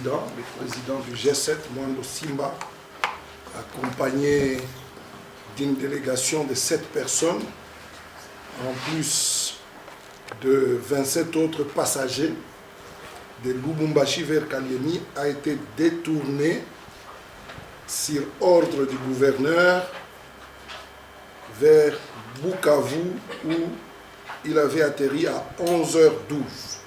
le président du G7, Mwando Simba, accompagné d'une délégation de 7 personnes, en plus de 27 autres passagers de Lubumbashi vers Kalemi, a été détourné sur ordre du gouverneur vers Bukavu où il avait atterri à 11h12.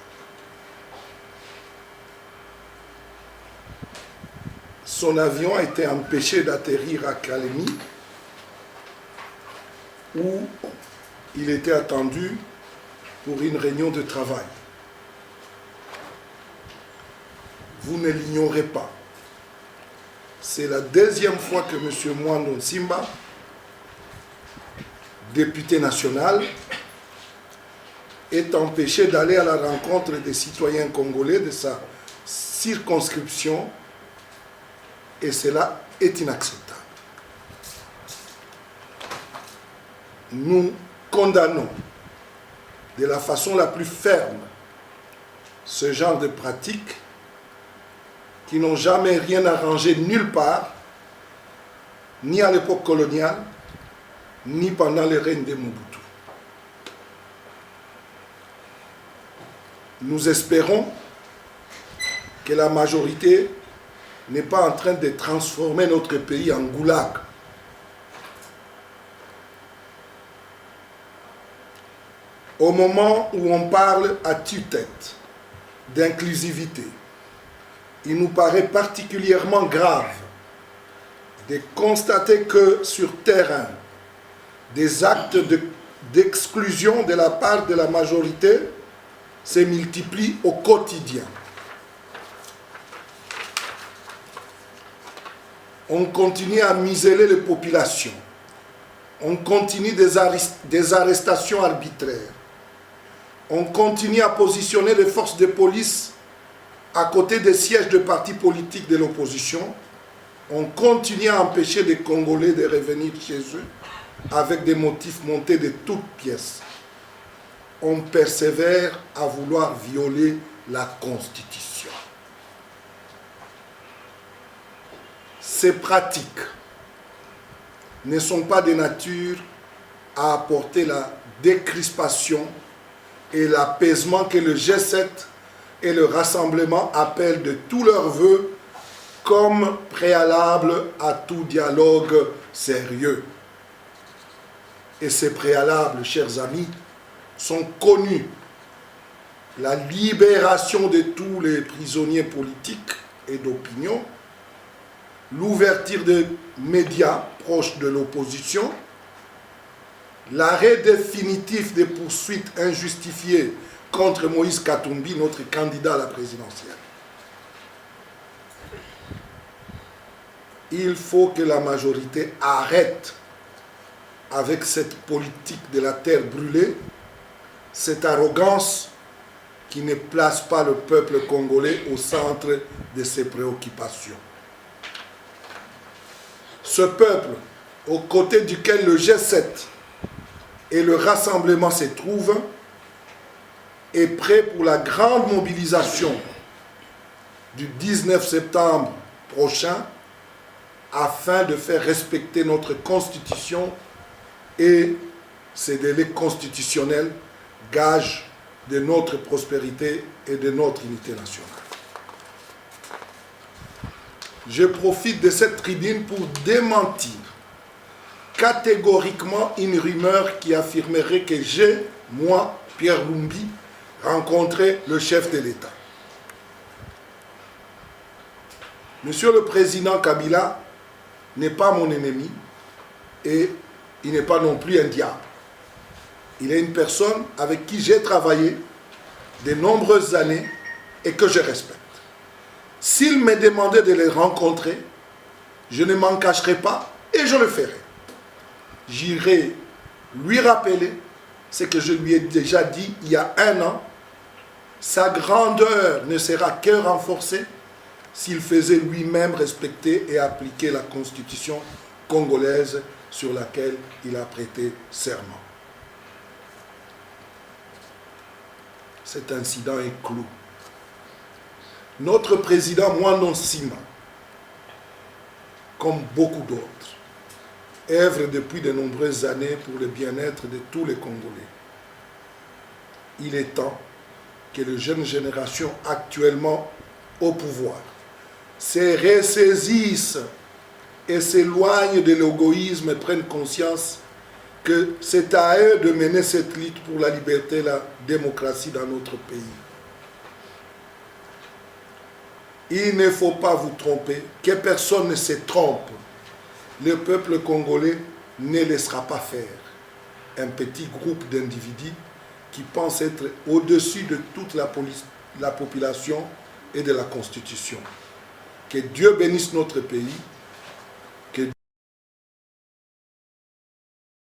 Son avion a été empêché d'atterrir à Kalemi où il était attendu pour une réunion de travail. Vous ne l'ignorez pas. C'est la deuxième fois que M. Mwando Simba, député national, est empêché d'aller à la rencontre des citoyens congolais de sa circonscription, et cela est inacceptable. Nous condamnons de la façon la plus ferme ce genre de pratiques qui n'ont jamais rien arrangé nulle part, ni à l'époque coloniale, ni pendant le règne de Mobutu. Nous espérons que la majorité n'est pas en train de transformer notre pays en goulag. Au moment où on parle à tue-tête d'inclusivité, il nous paraît particulièrement grave de constater que sur terrain, des actes d'exclusion de la part de la majorité se multiplient au quotidien. On continue à museler les populations. On continue des arrestations arbitraires. On continue à positionner les forces de police à côté des sièges de partis politiques de l'opposition. On continue à empêcher les Congolais de revenir chez eux avec des motifs montés de toutes pièces. On persévère à vouloir violer la Constitution. Ces pratiques ne sont pas de nature à apporter la décrispation et l'apaisement que le G7 et le rassemblement appellent de tous leurs vœux comme préalable à tout dialogue sérieux. Et ces préalables, chers amis, sont connus. La libération de tous les prisonniers politiques et d'opinion, l'ouverture des médias proches de l'opposition, l'arrêt définitif des poursuites injustifiées contre Moïse Katumbi, notre candidat à la présidentielle. Il faut que la majorité arrête avec cette politique de la terre brûlée, cette arrogance qui ne place pas le peuple congolais au centre de ses préoccupations. Ce peuple, aux côtés duquel le G7 et le rassemblement se trouvent, est prêt pour la grande mobilisation du 19 septembre prochain afin de faire respecter notre Constitution et ses délais constitutionnels, gage de notre prospérité et de notre unité nationale. Je profite de cette tribune pour démentir catégoriquement une rumeur qui affirmerait que j'ai, moi, Pierre Lumbi, rencontré le chef de l'État. Monsieur le Président Kabila n'est pas mon ennemi et il n'est pas non plus un diable. Il est une personne avec qui j'ai travaillé de nombreuses années et que je respecte. S'il me demandait de les rencontrer, je ne m'en cacherai pas et je le ferai. J'irai lui rappeler ce que je lui ai déjà dit il y a un an. Sa grandeur ne sera que renforcée s'il faisait lui-même respecter et appliquer la Constitution congolaise sur laquelle il a prêté serment. Cet incident est clos. Notre président Mwando Nsima, comme beaucoup d'autres, œuvre depuis de nombreuses années pour le bien-être de tous les Congolais. Il est temps que les jeunes générations actuellement au pouvoir se ressaisissent et s'éloignent de l'égoïsme et prennent conscience que c'est à eux de mener cette lutte pour la liberté et la démocratie dans notre pays. Il ne faut pas vous tromper, que personne ne se trompe. Le peuple congolais ne laissera pas faire un petit groupe d'individus qui pensent être au-dessus de toute la population et de la Constitution. Que Dieu bénisse notre pays